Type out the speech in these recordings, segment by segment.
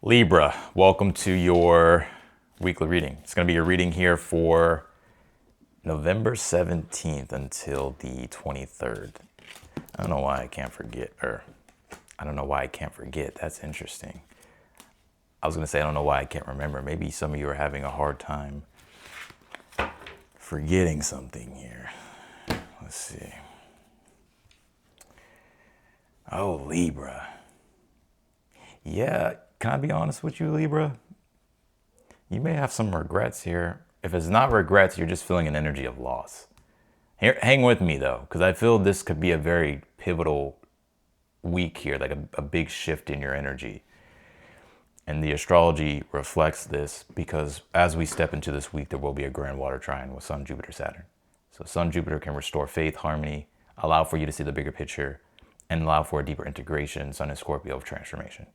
Libra, welcome to your weekly reading. It's going to be your reading here for November 17th until the 23rd. I don't know why I can't forget, That's interesting. I was going to say, I don't know why I can't remember. Maybe some of you are having a hard time forgetting something here. Let's see. Oh, Libra. Yeah, can I be honest with you, Libra? You may have some regrets here. If it's not regrets, you're just feeling an energy of loss. Here, hang with me though, because I feel this could be a very pivotal week here, like a big shift in your energy. And the astrology reflects this because as we step into this week, there will be a grand water trine with Sun, Jupiter, Saturn. So Sun, Jupiter can restore faith, harmony, allow for you to see the bigger picture, and allow for a deeper integration, Sun and Scorpio, of transformation.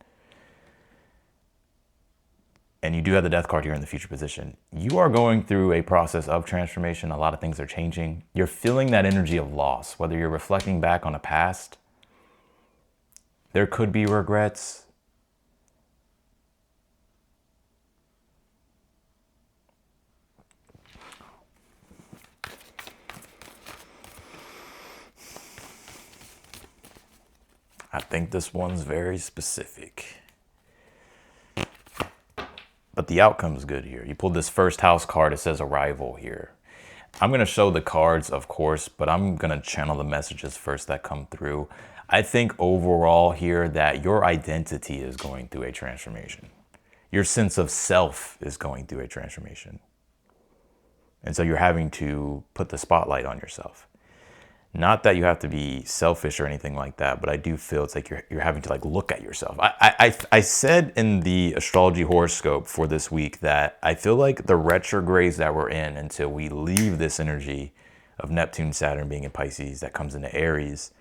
And you do have the death card here in the future position. You are going through a process of transformation. A lot of things are changing. You're feeling that energy of loss, whether you're reflecting back on a past. There could be regrets. I think this one's very specific. But the outcome's good here. You pulled this first house card. It says arrival here. I'm going to show the cards, of course, but I'm going to channel the messages first that come through. I think overall here that your identity is going through a transformation. Your sense of self is going through a transformation. And so you're having to put the spotlight on yourself. Not that you have to be selfish or anything like that, but I do feel it's like you're having to like look at yourself. I said in the astrology horoscope for this week that I feel like the retrogrades that we're in until we leave this energy of Neptune, Saturn being in Pisces that comes into Aries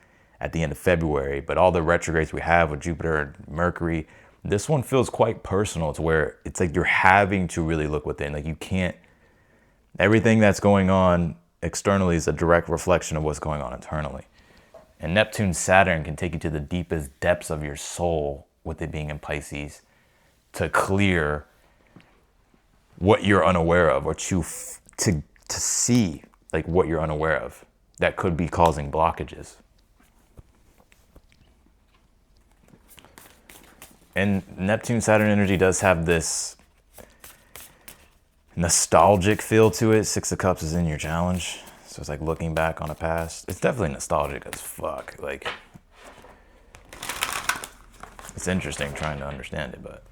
at the end of February, but all the retrogrades we have with Jupiter and Mercury, this one feels quite personal to where it's like you're having to really look within. Like you can't, everything that's going on externally is a direct reflection of what's going on internally. And Neptune, Saturn can take you to the deepest depths of your soul with it being in Pisces to clear what you're unaware of or to see like what you're unaware of that could be causing blockages. And Neptune, Saturn energy does have this nostalgic feel to it. Six of Cups is in your challenge. So it's like looking back on a past. It's definitely nostalgic as fuck. Like, it's interesting trying to understand it, but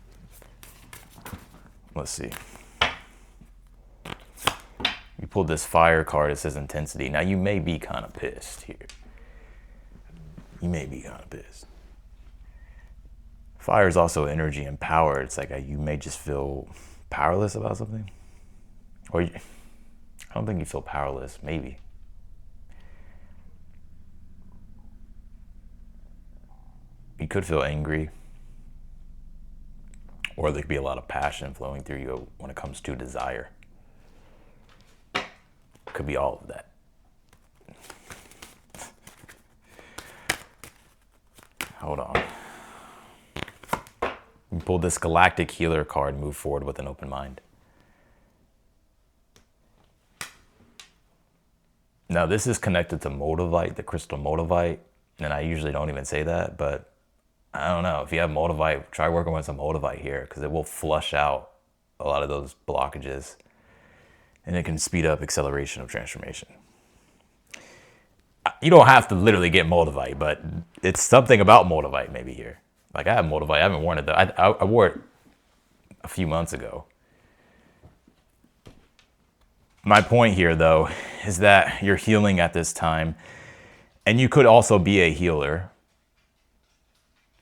let's see. You pulled this fire card. It says intensity. Now you may be kind of pissed here. You may be kind of pissed. Fire is also energy and power. It's like you may just feel powerless about something. Or I don't think you feel powerless, maybe. You could feel angry. Or there could be a lot of passion flowing through you when it comes to desire. Could be all of that. Hold on. You pulled this galactic healer card, move forward with an open mind. Now, this is connected to Moldavite, the crystal Moldavite, and I usually don't even say that, but I don't know. If you have Moldavite, try working with some Moldavite here because it will flush out a lot of those blockages and it can speed up acceleration of transformation. You don't have to literally get Moldavite, but it's something about Moldavite maybe here. Like I have Moldavite, I haven't worn it though. I wore it a few months ago. My point here, though, is that you're healing at this time, and you could also be a healer.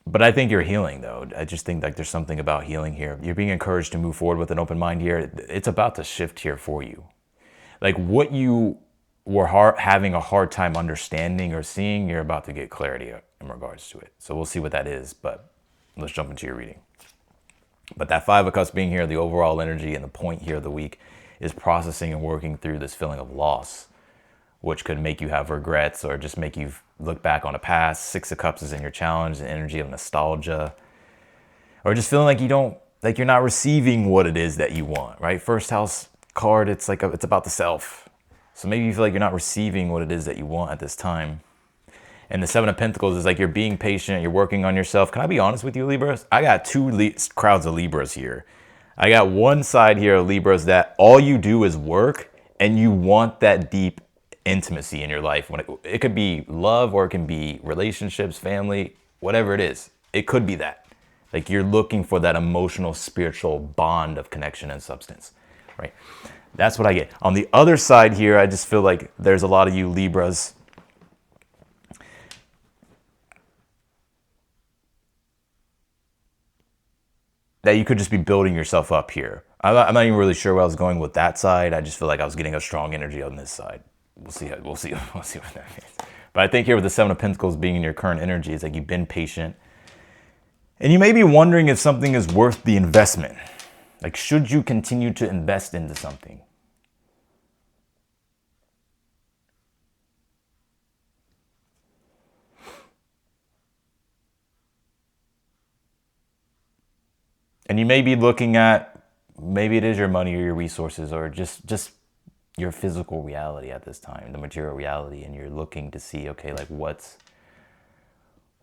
But I think you're healing, though. I just think like there's something about healing here. You're being encouraged to move forward with an open mind here. It's about to shift here for you. Like what you were having a hard time understanding or seeing, you're about to get clarity in regards to it. So we'll see what that is, but let's jump into your reading. But that Five of Cups being here, the overall energy and the point here of the week is processing and working through this feeling of loss, which could make you have regrets or just make you look back on the past. Six of Cups is in your challenge, the energy of nostalgia, or just feeling like you don't like you're not receiving what it is that you want, right? First house card, it's like it's about the self. So maybe you feel like you're not receiving what it is that you want at this time. And the Seven of Pentacles is like you're being patient, you're working on yourself. Can I be honest with you, Libras? I got two crowds of Libras here. I got one side here of Libras that all you do is work and you want that deep intimacy in your life. When it could be love or it can be relationships, family, whatever it is. It could be that. Like you're looking for that emotional, spiritual bond of connection and substance, right? That's what I get. On the other side here, I just feel like there's a lot of you Libras that you could just be building yourself up here. I'm not even really sure where I was going with that side. I just feel like I was getting a strong energy on this side. We'll see. We'll see what that means. But I think here with the Seven of Pentacles being in your current energy, it's like you've been patient. And you may be wondering if something is worth the investment. Like, should you continue to invest into something? And you may be looking at, maybe it is your money or your resources or just your physical reality at this time, the material reality, and you're looking to see, okay, like what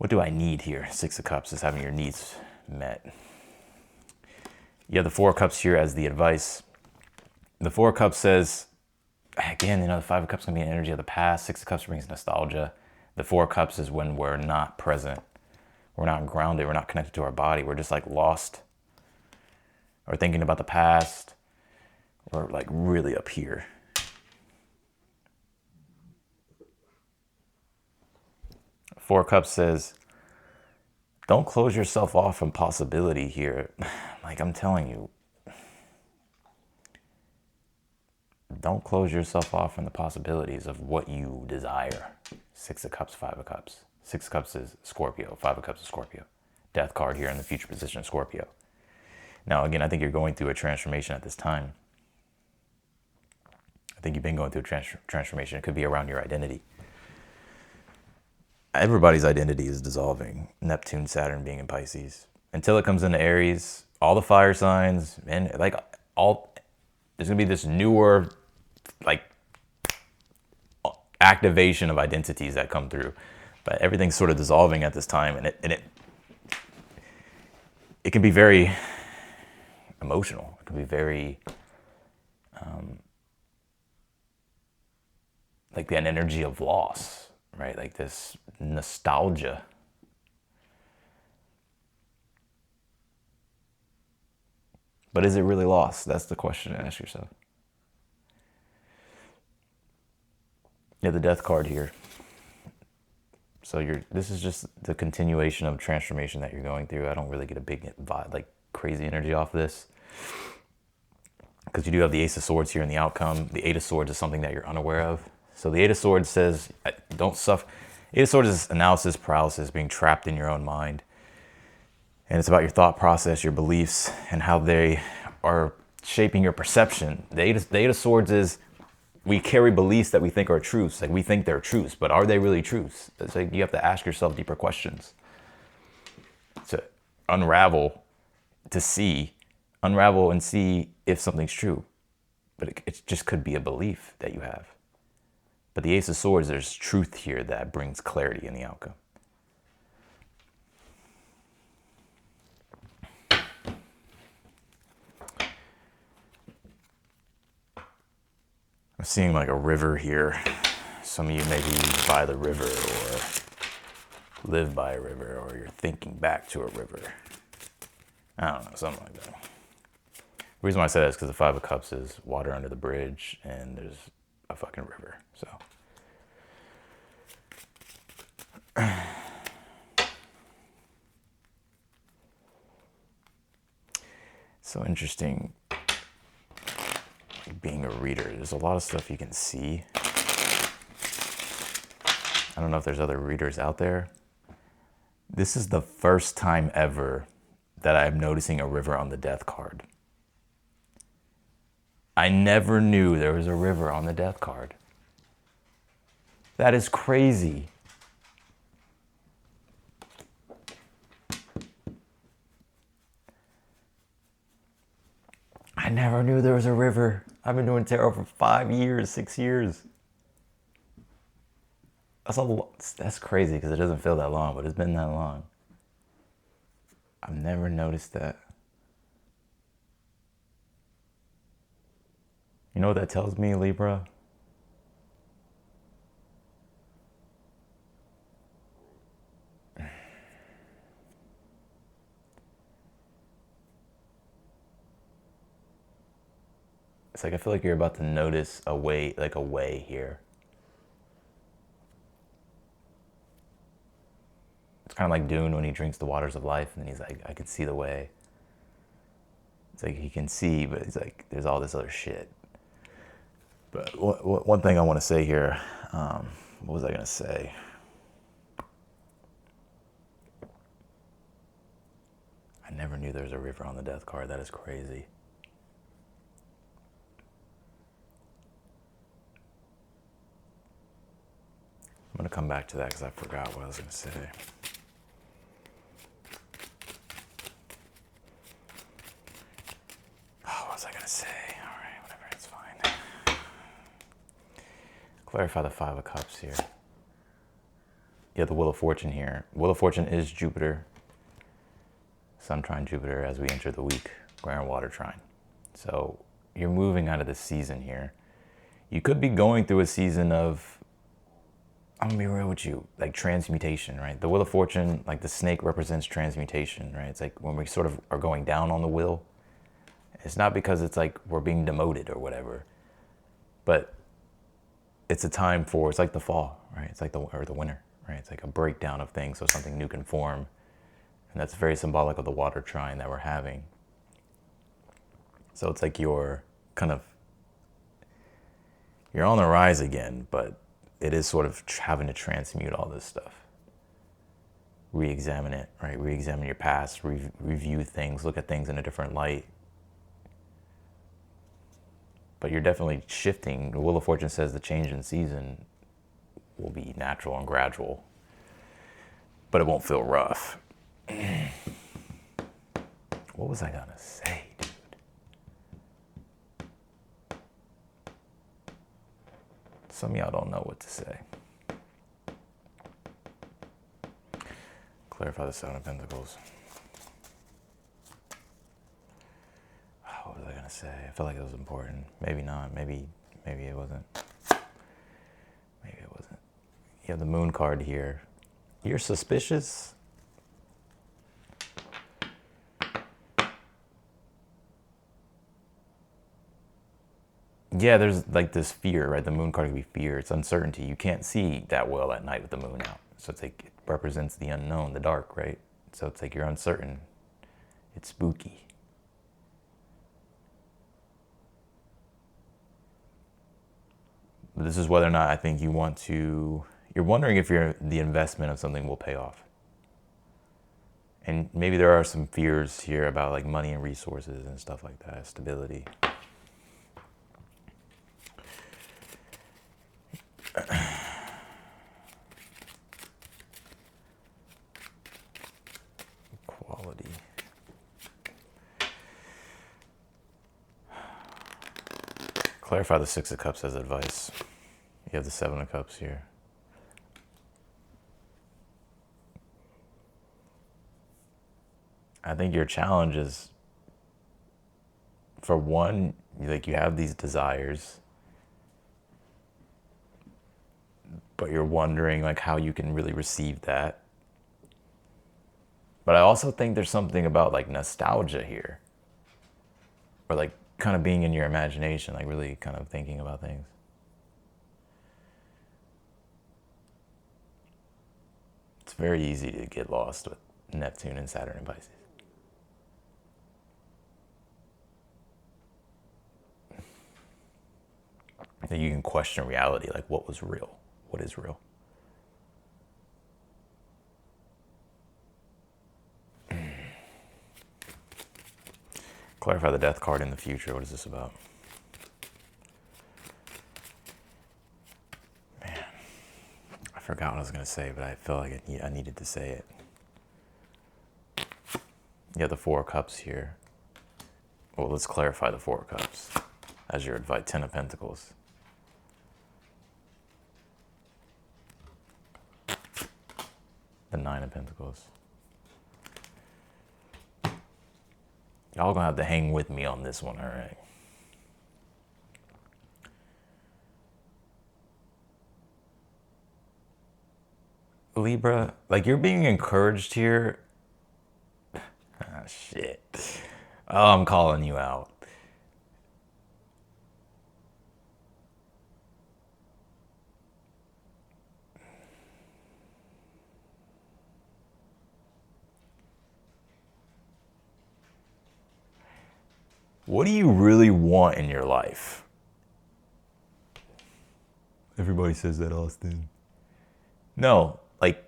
do I need here? Six of Cups is having your needs met. You have the Four of Cups here as the advice. The Four of Cups says, again, the Five of Cups can be an energy of the past. Six of Cups brings nostalgia. The Four of Cups is when we're not present. We're not grounded. We're not connected to our body. We're just like lost or thinking about the past or like really up here. Four of Cups says, don't close yourself off from possibility here. Like I'm telling you, don't close yourself off from the possibilities of what you desire. Six of Cups, Five of Cups. Six of Cups is Scorpio. Five of Cups is Scorpio. Death card here in the future position of Scorpio. Now, again, I think you're going through a transformation at this time. I think you've been going through a transformation. It could be around your identity. Everybody's identity is dissolving. Neptune, Saturn being in Pisces. Until it comes into Aries, all the fire signs, and like there's gonna be this newer, like activation of identities that come through. But everything's sort of dissolving at this time, and it can be very emotional. It can be very like an energy of loss, right? Like this nostalgia. But is it really lost? That's the question to ask yourself. Yeah, the Death card here. So this is just the continuation of transformation that you're going through. I don't really get a big vibe, like crazy energy off this. Because you do have the Ace of Swords here in the outcome. The Eight of Swords is something that you're unaware of. So the Eight of Swords says, don't suffer. Eight of Swords is analysis paralysis, being trapped in your own mind. And it's about your thought process, your beliefs, and how they are shaping your perception. The Eight of Swords is, we carry beliefs that we think are truths. Like we think they're truths, but are they really truths? It's like you have to ask yourself deeper questions to unravel and see if something's true. But it just could be a belief that you have. But the Ace of Swords, there's truth here that brings clarity in the outcome. I'm seeing like a river here. Some of you may be by the river or live by a river or you're thinking back to a river. I don't know, something like that. The reason why I say that is because the Five of Cups is water under the bridge and there's a fucking river, so. So interesting being a reader. There's a lot of stuff you can see. I don't know if there's other readers out there. This is the first time ever that I'm noticing a river on the Death card. I never knew there was a river on the Death card. That is crazy. never knew there was a river. I've been doing tarot for 5 years, 6 years. That's crazy because it doesn't feel that long, but it's been that long. I've never noticed that. You know what that tells me, Libra? It's like I feel like you're about to notice a way, like a way here. It's kind of like Dune when he drinks the waters of life, and then he's like, I can see the way. It's like he can see, but it's like there's all this other shit. But one thing I want to say here, what was I going to say? I never knew there was a river on the death card. That is crazy. I'm going to come back to that because I forgot what I was going to say. Oh, what was I going to say? All right, whatever, it's fine. Clarify the Five of Cups here. Yeah, the Wheel of Fortune here. Wheel of Fortune is Jupiter. Sun trine Jupiter as we enter the week. Ground water trine. So you're moving out of this season here. You could be going through a season of, I'm gonna be real with you, like transmutation, right? The Wheel of Fortune, like the snake represents transmutation, right? It's like when we sort of are going down on the wheel, it's not because it's like we're being demoted or whatever, but it's a time for, it's like the fall, right? It's like the winter, right? It's like a breakdown of things so something new can form. And that's very symbolic of the water trine that we're having. So it's like you're kind of, you're on the rise again, but it is sort of having to transmute all this stuff. Re-examine it, right? Re-examine your past, review things, look at things in a different light. But you're definitely shifting. The Wheel of Fortune says the change in season will be natural and gradual, but it won't feel rough. What was I gonna say, dude? Some of y'all don't know what to say. Clarify the Seven of Pentacles. What was I gonna say? I felt like it was important. Maybe not. Maybe it wasn't. Maybe it wasn't. You have the Moon card here. You're suspicious. Yeah, there's like this fear, right? The Moon card can be fear. It's uncertainty. You can't see that well at night with the moon out. So it's like it represents the unknown, the dark, right? So it's like you're uncertain. It's spooky. But this is whether or not I think you want to, you're wondering if the investment of something will pay off. And maybe there are some fears here about like money and resources and stuff like that, stability. Quality. Clarify the Six of Cups as advice. You have the Seven of Cups here. I think your challenge is, for one, like you have these desires, but you're wondering like how you can really receive that. But I also think there's something about like nostalgia here, or like kind of being in your imagination, like really kind of thinking about things. It's very easy to get lost with Neptune and Saturn and Pisces. That you can question reality, like what was real, what is real. Clarify the Death card in the future. What is this about? Man, I forgot what I was going to say, but I felt like I needed to say it. You have the Four of Cups here. Well, let's clarify the Four of Cups as your advice. 10 of Pentacles. The 9 of Pentacles. Y'all gonna have to hang with me on this one, all right? Libra, like you're being encouraged here. Ah, shit. Oh, I'm calling you out. What do you really want in your life? Everybody says that, Austin. No, like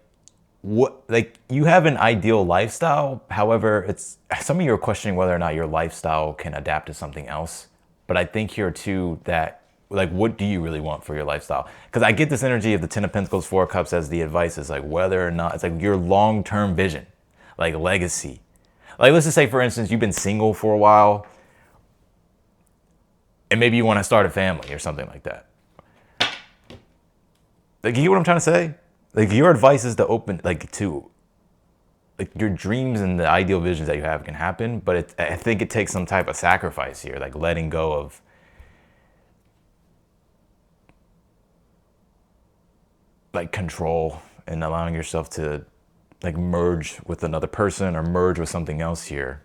what, like you have an ideal lifestyle. However, it's some of you are questioning whether or not your lifestyle can adapt to something else. But I think here too that like what do you really want for your lifestyle? Because I get this energy of the 10 of Pentacles, 4 of Cups as the advice is like whether or not it's like your long-term vision, like legacy. Like let's just say for instance you've been single for a while and maybe you want to start a family or something like that. Like you get what I'm trying to say? Like your advice is to open like to like your dreams and the ideal visions that you have can happen, but I think it takes some type of sacrifice here, like letting go of like control and allowing yourself to like merge with another person or merge with something else here.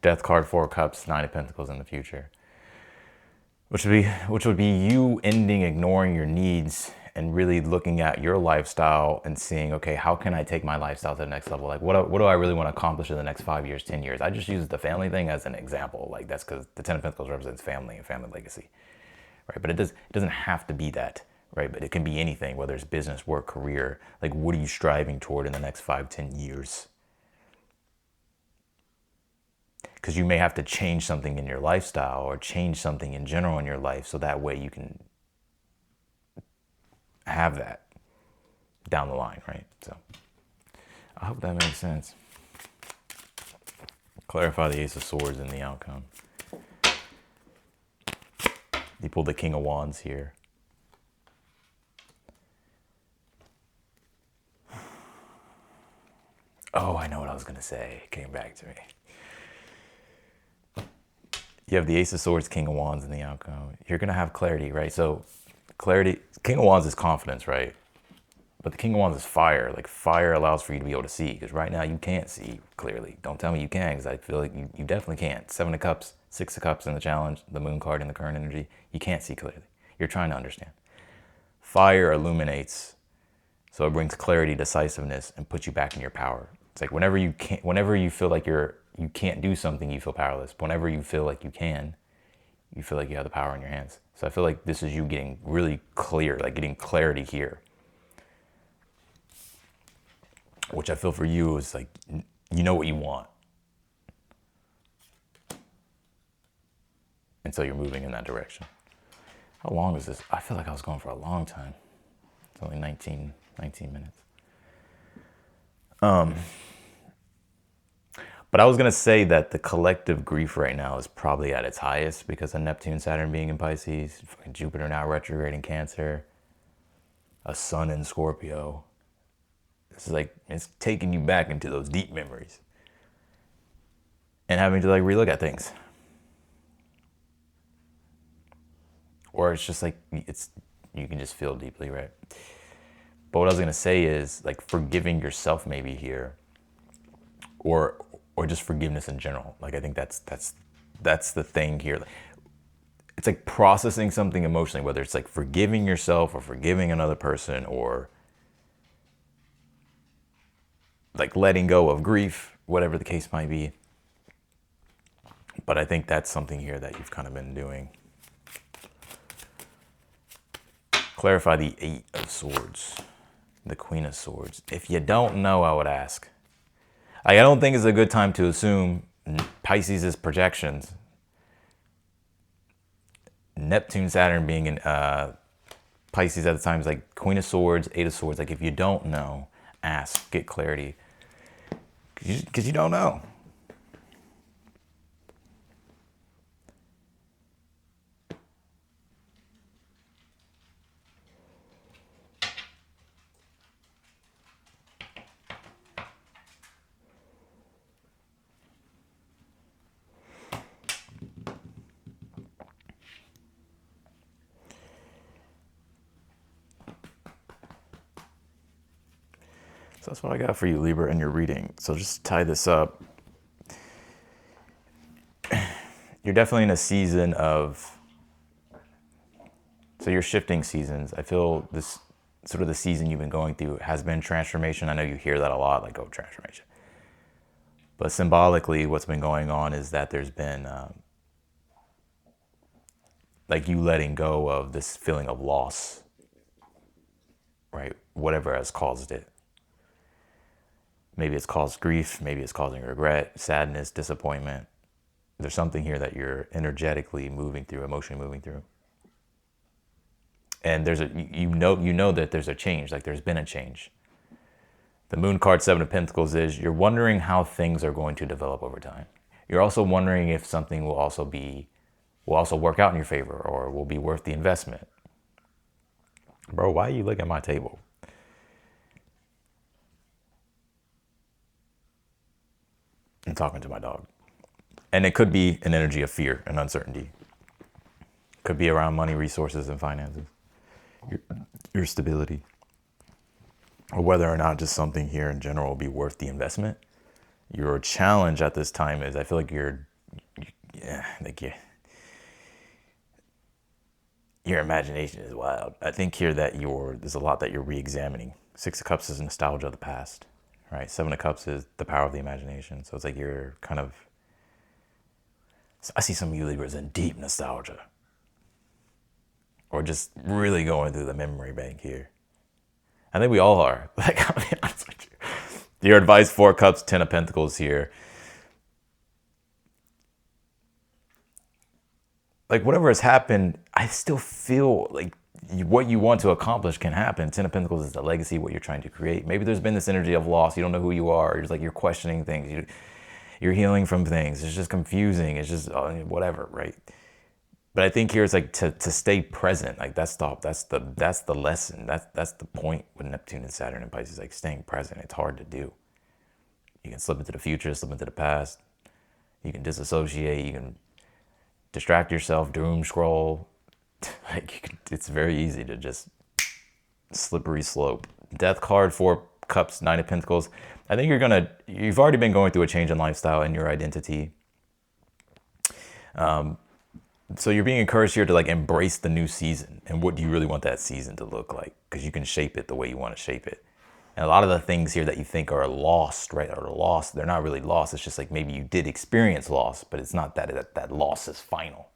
Death card, 4 of Cups, 9 of Pentacles in the future. Which would be you ending ignoring your needs and really looking at your lifestyle and seeing, okay, how can I take my lifestyle to the next level? Like, what do I really want to accomplish in the next 5 years, 10 years? I just use the family thing as an example. Like, that's because the 10 of Pentacles represents family and family legacy, right? But it doesn't have to be that, right? But it can be anything, whether it's business, work, career. Like, what are you striving toward in the next 5, 10 years? Because you may have to change something in your lifestyle or change something in general in your life so that way you can have that down the line, right? So I hope that makes sense. Clarify the Ace of Swords in the outcome. You pulled the King of Wands here. Oh, I know what I was going to say. It came back to me. You have the Ace of Swords, King of Wands in the outcome. You're going to have clarity, right? So clarity, King of Wands is confidence, right? But the King of Wands is fire. Like fire allows for you to be able to see, because right now you can't see clearly. Don't tell me you can, because I feel like you definitely can't. 7 of Cups, 6 of Cups in the challenge, the Moon card in the current energy. You can't see clearly. You're trying to understand. Fire illuminates, so it brings clarity, decisiveness, and puts you back in your power. It's like whenever you feel like you can't do something, you feel powerless. Whenever you feel like you can, you feel like you have the power in your hands. So I feel like this is you getting really clear, like getting clarity here. Which I feel for you is like, you know what you want. And so you're moving in that direction. How long is this? I feel like I was going for a long time. It's only 19 minutes. But I was going to say that the collective grief right now is probably at its highest because of Neptune, Saturn being in Pisces, Jupiter now retrograde in Cancer, a Sun in Scorpio. It's like, it's taking you back into those deep memories and having to like relook at things. Or it's just like, you can just feel deeply, right? But what I was going to say is like forgiving yourself maybe here, or just forgiveness in general. Like I think that's the thing here. It's like processing something emotionally, whether it's like forgiving yourself or forgiving another person or like letting go of grief, whatever the case might be. But I think that's something here that you've kind of been doing. Clarify the 8 of Swords, the Queen of Swords. If you don't know, I would ask. I don't think it's a good time to assume Pisces is projections. Neptune, Saturn being in Pisces at the time is like Queen of Swords, Eight of Swords. Like if you don't know, ask, get clarity. Because you don't know. So that's what I got for you, Libra, in your reading. So just tie this up. You're definitely in a season of, so you're shifting seasons. I feel this sort of the season you've been going through has been transformation. I know you hear that a lot, like, oh, transformation. But symbolically, what's been going on is that there's been like you letting go of this feeling of loss, right? Whatever has caused it. Maybe it's caused grief, maybe it's causing regret, sadness, disappointment. There's something here that you're energetically moving through, emotionally moving through. And there's a, you know that there's a change, like there's been a change. The Moon card, Seven of Pentacles, is you're wondering how things are going to develop over time. You're also wondering if something will also work out in your favor or will be worth the investment. Bro, why are you looking at my table? I'm talking to my dog. And it could be an energy of fear and uncertainty. Could be around money, resources, and finances. Your stability. Or whether or not just something here in general will be worth the investment. Your challenge at this time is, I feel like your imagination is wild. I think here that there's a lot that you're re-examining. Six of Cups is nostalgia of the past, right? Seven of Cups is the power of the imagination. So it's like you're kind of, I see some of you Libras in deep nostalgia. Or just really going through the memory bank here. I think we all are. Like, I'll be honest with you. Your advice, Four of Cups, Ten of Pentacles here. Like, whatever has happened, I still feel like what you want to accomplish can happen. Ten of Pentacles is the legacy, what you're trying to create. Maybe there's been this energy of loss. You don't know who you are. It's like you're questioning things. You're healing from things. It's just confusing. It's just whatever, right? But I think here it's like to stay present. Like that's the lesson. That's the point with Neptune and Saturn and Pisces. Like staying present. It's hard to do. You can slip into the future, slip into the past. You can disassociate. You can distract yourself, doom scroll. Like it's very easy to just slippery slope. Death card, Four Cups, Nine of Pentacles. I think you've already been going through a change in lifestyle and your identity. So you're being encouraged here to like embrace the new season. And what do you really want that season to look like? Because you can shape it the way you want to shape it. And a lot of the things here that you think are lost, right, are lost, they're not really lost. It's just like maybe you did experience loss, but it's not that loss is final.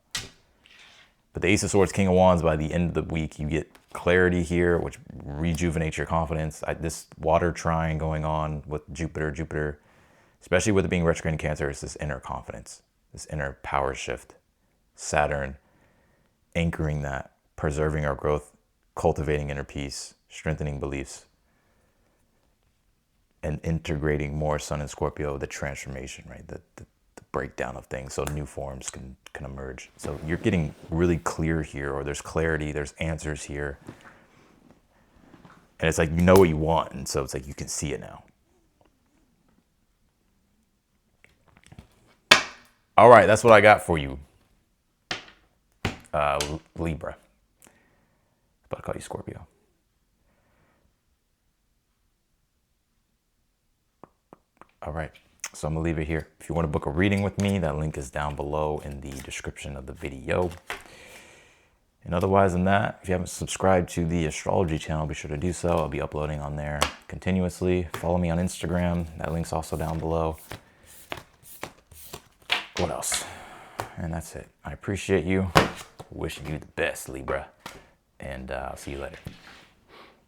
But the Ace of Swords, King of Wands, by the end of the week, you get clarity here, which rejuvenates your confidence. This water trine going on with Jupiter, especially with it being retrograde in Cancer, is this inner confidence, this inner power shift. Saturn, anchoring that, preserving our growth, cultivating inner peace, strengthening beliefs, and integrating more Sun and Scorpio, the transformation, right? The breakdown of things, so new forms can emerge. So you're getting really clear here, or there's clarity, there's answers here. And it's like you know what you want, and so it's like you can see it now. All right, that's what I got for you. Libra. But I call you Scorpio. All right, so I'm gonna leave it here. If you want to book a reading with me, that link is down below in the description of the video. And otherwise than that, if you haven't subscribed to the Astrology channel, be sure to do so. I'll be uploading on there continuously. Follow me on Instagram. That link's also down below. What else? And that's it. I appreciate you. Wishing you the best, Libra. And I'll see you later.